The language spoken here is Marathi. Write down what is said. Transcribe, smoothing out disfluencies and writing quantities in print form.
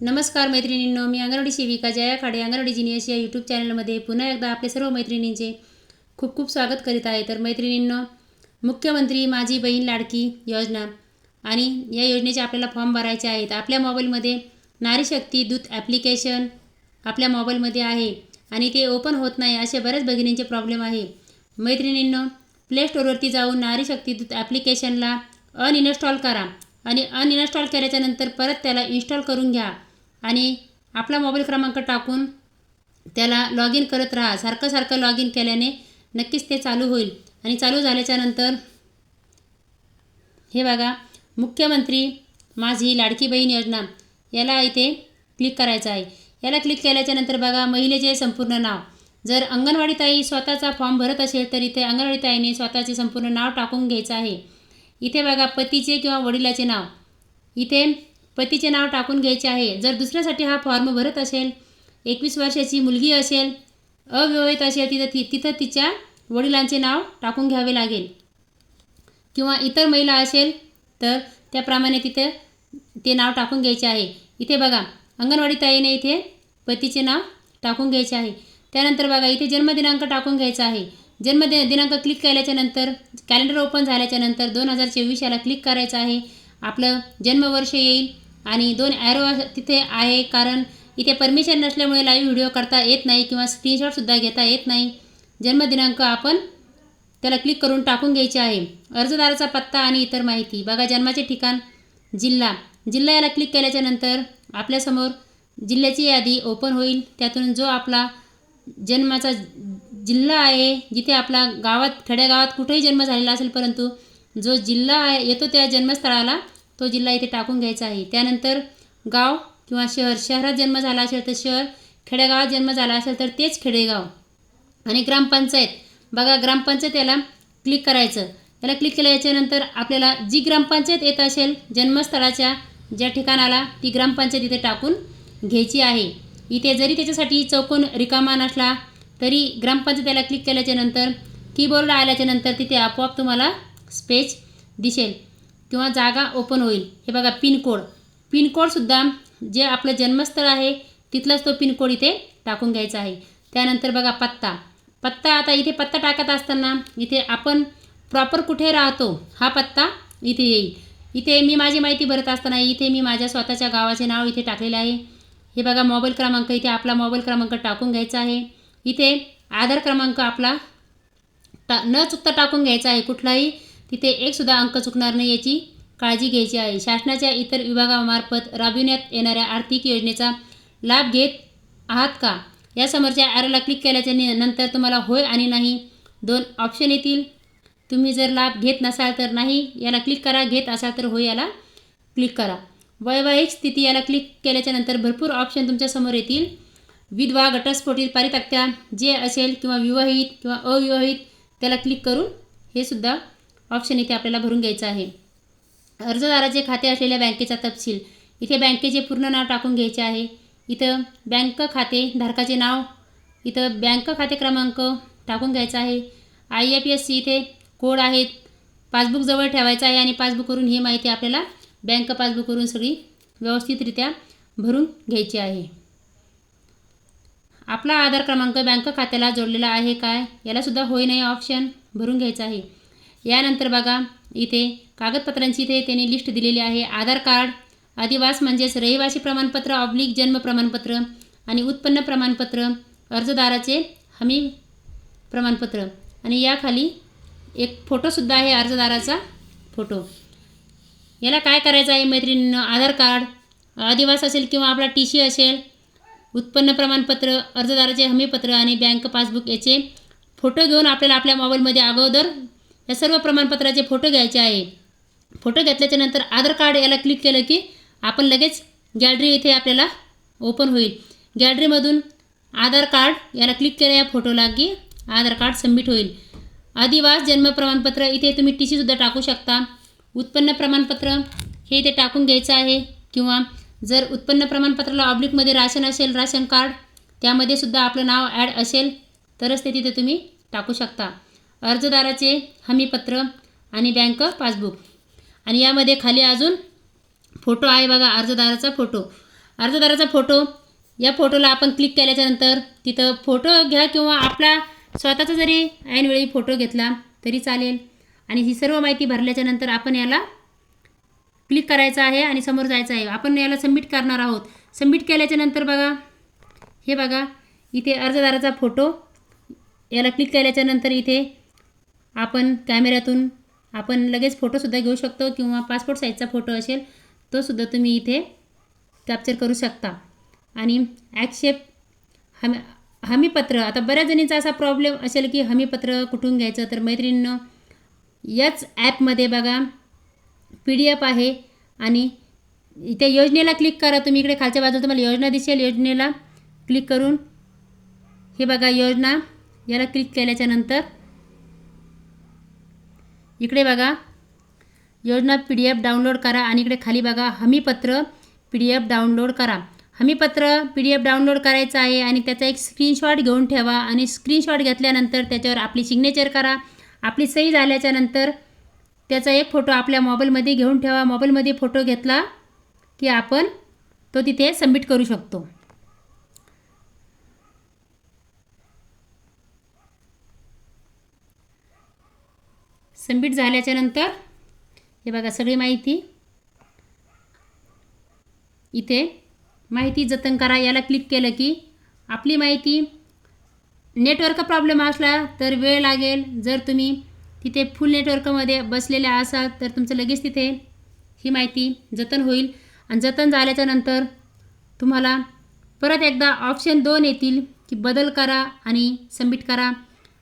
नमस्कार मैत्रिणींनो, मी अंगणवाडी सेविका जया खाडे अंगणवाडी जिनियस या यूट्यूब चॅनलमध्ये पुन्हा एकदा आपले सर्व मैत्रिणींचे खूप खूप स्वागत करीत आहे। तर मैत्रिणींनो, मुख्यमंत्री माझी बहीण लाडकी योजना आणि या योजनेचे आपल्याला फॉर्म भरायचे आहेत। आपल्या मोबाईलमध्ये नारी शक्ती दूत ॲप्लिकेशन आपल्या मोबाईलमध्ये आहे आणि ते ओपन होत नाही, असे बरेच भगिनींचे प्रॉब्लेम आहे। मैत्रिणींनो, प्ले स्टोअरवरती जाऊन नारी शक्ती दूत ॲप्लिकेशनला अनइन्स्टॉल करा आणि अनइन्स्टॉल केल्याच्यानंतर परत त्याला इन्स्टॉल करून घ्या आणि आपला मोबाईल क्रमांक टाकून त्याला लॉग इन करत राहा। सारखं लॉग इन केल्याने नक्कीच ते चालू होईल आणि चालू झाल्याच्यानंतर हे बघा, मुख्यमंत्री माझी लाडकी बहीण योजना याला इथे क्लिक करायचं आहे। याला क्लिक केल्याच्यानंतर बघा, महिलेचे संपूर्ण नाव, जर अंगणवाडी ताई स्वतःचा फॉर्म भरत असेल तर इथे अंगणवाडी ताईने स्वतःचे संपूर्ण नाव टाकून घ्यायचं आहे। इथे बघा, पतीचे किंवा वडिलाचे नाव, इथे पतीचे नाव टाकून घ्यायचे आहे। जर दुसऱ्यासाठी हा फॉर्म भरत असेल, 21 वर्षाची मुलगी असेल, अविवाहित असेल, तिथं तिच्या वडिलांचे नाव टाकून घ्यावे लागेल किंवा इतर महिला असेल तर त्याप्रमाणे तिथे ते नाव टाकून घ्यायचे आहे। इथे बघा, अंगणवाडी ताईने इथे पतीचे नाव टाकून घ्यायचे आहे। त्यानंतर बघा, इथे जन्मदिनांक टाकून घ्यायचा आहे। जन्मदिनांक क्लिक केल्याच्यानंतर कॅलेंडर ओपन झाल्याच्यानंतर 2024 याला क्लिक करायचं आहे। आपलं जन्मवर्ष येईल आणि 2 ॲरो तिथे आहे, कारण इथे परमिशन नसल्यामुळे लाईव्ह व्हिडिओ करता येत नाही किंवा स्क्रीनशॉटसुद्धा घेता येत नाही। जन्मदिनांक आपण त्याला क्लिक करून टाकून घ्यायचे आहे। अर्जदाराचा पत्ता आणि इतर माहिती बघा, जन्माचे ठिकाण, जिल्हा याला क्लिक केल्याच्यानंतर आपल्यासमोर जिल्ह्याची यादी ओपन होईल। त्यातून जो आपला जन्माचा जिल्हा आहे, जिथे आपला गावात खेडेगावात कुठेही जन्म झालेला असेल, परंतु जो जिल्हा येतो त्या जन्मस्थळाला तो जिल्हा इथे टाकून घ्यायचा आहे। त्यानंतर गाव किंवा शहर, शहरात जन्म झाला असेल तर शहर, खेडेगावात जन्म झाला असेल तर तेच खेडेगाव। आणि ग्रामपंचायत बघा, ग्रामपंचायत याला क्लिक करायचं। याला क्लिक केल्याच्यानंतर आपल्याला जी ग्रामपंचायत येत असेल जन्मस्थळाच्या ज्या ठिकाणाला, ती ग्रामपंचायत इथे टाकून घ्यायची आहे। इथे जरी त्याच्यासाठी चौकोन रिकामा नसला तरी ग्रामपंचायत याला क्लिक केल्याच्यानंतर कीबोर्ड आल्याच्यानंतर तिथे आपोआप तुम्हाला स्पेस दिसेल किंवा जागा ओपन होईल। हे बघा, पिनकोडसुद्धा जे आपलं जन्मस्थळ आहे तिथलाच तो पिनकोड इथे टाकून घ्यायचा आहे। त्यानंतर बघा, पत्ता आता इथे पत्ता टाकत असताना इथे आपण प्रॉपर कुठे राहतो हा पत्ता इथे येईल। इथे मी माझी माहिती भरत असताना इथे मी माझ्या स्वतःच्या गावाचे नाव इथे टाकलेलं आहे। हे बघा, मोबाईल क्रमांक, इथे आपला मोबाईल क्रमांक टाकून घ्यायचा आहे। इथे आधार क्रमांक आपला न चुकता टाकून घ्यायचा आहे। कुठलाही तिथे एकसुद्धा अंक चुकणार नाही याची काळजी घ्यायची आहे। शासनाच्या इतर विभागामार्फत राबविण्यात येणाऱ्या आर्थिक योजनेचा लाभ घेत आहात का, या समोरच्या ॲरोला क्लिक केल्याच्या नंतर तुम्हाला होय आणि नाही 2 ऑप्शन येतील। तुम्ही जर लाभ घेत नसाल तर नाही याला क्लिक करा, घेत असाल तर होय याला क्लिक करा। वैवाहिक स्थिती याला क्लिक केल्याच्यानंतर भरपूर ऑप्शन तुमच्यासमोर येतील। विधवा, घटस्फोटित, पारित्यक्त्या जे असेल किंवा विवाहित किंवा अविवाहित त्याला क्लिक करून हे सुद्धा ऑप्शन इथे आपल्याला भरून घ्यायचं आहे। अर्जदाराचे खाते असलेल्या बँकेचा तपशील, इथे बँकेचे पूर्ण नाव टाकून घ्यायचे आहे। इथं बँक खाते धारकाचे नाव, इथं बँक खाते क्रमांक टाकून घ्यायचा आहे। IFSC इथे कोड आहेत, पासबुक जवळ ठेवायचा आहे आणि पासबुकवरून ही माहिती आपल्याला बँक पासबुकवरून सगळी व्यवस्थितरित्या भरून घ्यायची आहे। आपला आधार क्रमांक बँक खात्याला जोडलेला आहे काय, यालासुद्धा होय नाही ऑप्शन भरून घ्यायचा आहे। यानंतर बघा, इथे कागदपत्रांची इथे त्यांनी लिस्ट दिलेली आहे। आधार कार्ड, अधिवास म्हणजेच रहिवासी प्रमाणपत्र / जन्म प्रमाणपत्र आणि उत्पन्न प्रमाणपत्र, अर्जदाराचे हमी प्रमाणपत्र आणि याखाली एक फोटोसुद्धा आहे, अर्जदाराचा फोटो। याला काय करायचं आहे मैत्रिणींनो, आधार कार्ड, अधिवास असेल किंवा आपला TC असेल, उत्पन्न प्रमाणपत्र, अर्जदाराचे हमीपत्र आणि बँक पासबुक याचे फोटो घेऊन आपल्याला आपल्या मोबाईलमध्ये अगोदर या सर्व प्रमाणपत्राचे फोटो घ्यायचे आहे। फोटो घेतल्याच्यानंतर आधार कार्ड याला क्लिक केलं की आपण लगेच गॅलरी इथे आपल्याला ओपन होईल। गॅलरीमधून आधार कार्ड याला क्लिक केलं या फोटोला की आधार कार्ड सबमिट होईल। अधिवास, जन्म प्रमाणपत्र, इथे तुम्ही TCसुद्धा टाकू शकता। उत्पन्न प्रमाणपत्र हे इथे टाकून घ्यायचं आहे किंवा जर उत्पन्न प्रमाणपत्राला ऑब्लिकमध्ये राशन असेल, राशन कार्ड, त्यामध्ये सुद्धा आपलं नाव ॲड असेल तरच ते तिथे तुम्ही टाकू शकता। अर्जदाराचे हमीपत्र आणि बँक पासबुक आणि यामध्ये खाली अजून फोटो आहे बघा, अर्जदाराचा फोटो। अर्जदाराचा फोटो, या फोटोला आपण क्लिक केल्याच्यानंतर तिथं फोटो घ्या किंवा आपला स्वतःचा जरी ऐनवेळी फोटो घेतला तरी चालेल. आणि ही सर्व माहिती भरल्याच्यानंतर आपण याला क्लिक करायचं आहे आणि समोर जायचं आहे. आपण याला सबमिट करणार आहोत. सबमिट केल्याच्यानंतर बघा, हे बघा इथे अर्जदाराचा फोटो, याला क्लिक केल्याच्यानंतर इथे आपण कॅमेऱ्यातून आपण लगेच फोटोसुद्धा घेऊ शकतो किंवा पासपोर्ट साईजचा फोटो असेल तोसुद्धा तुम्ही इथे कॅप्चर करू शकता. आणि ॲक्सेप्ट हमीपत्र, आता बऱ्याच जणींचा असा प्रॉब्लेम असेल की हमीपत्र कुठून घ्यायचं. तर मैत्रिणींनो, याच ॲपमध्ये बघा PDF आहे आणि इथे योजनेला क्लिक करा. तुम्ही इकडे खालच्या बाजूला तुम्हाला योजना दिसेल, योजनेला क्लिक करून हे बघा योजना, याला क्लिक केल्याच्यानंतर इकडे बघा योजना PDF डाउनलोड करा आणि इकडे खाली बघा हमीपत्र PDF डाउनलोड करा. हमीपत्र PDF डाउनलोड करायचं आहे आणि त्याचा एक स्क्रीनशॉट घेऊन ठेवा आणि स्क्रीनशॉट घेतल्यानंतर त्याच्यावर आपली सिग्नेचर करा. आपली सही झाल्याच्यानंतर त्याचा एक फोटो आपल्या मोबाईलमध्ये घेऊन ठेवा. मोबाईलमध्ये फोटो घेतला की आपण तो तिथे सबमिट करू शकतो. सबमिट झाल्याच्यानंतर हे बघा सगळी माहिती इथे माहिती जतन करा, याला क्लिक केलं की आपली माहिती, नेटवर्क प्रॉब्लेम असला तर वेळ लागेल. जर तुम्ही तिथे फुल नेटवर्कमध्ये बसलेले असाल तर तुमचं लगेच तिथे ही माहिती जतन होईल. आणि जतन झाल्याच्यानंतर तुम्हाला परत एकदा ऑप्शन 2 येतील की बदल करा आणि सबमिट करा.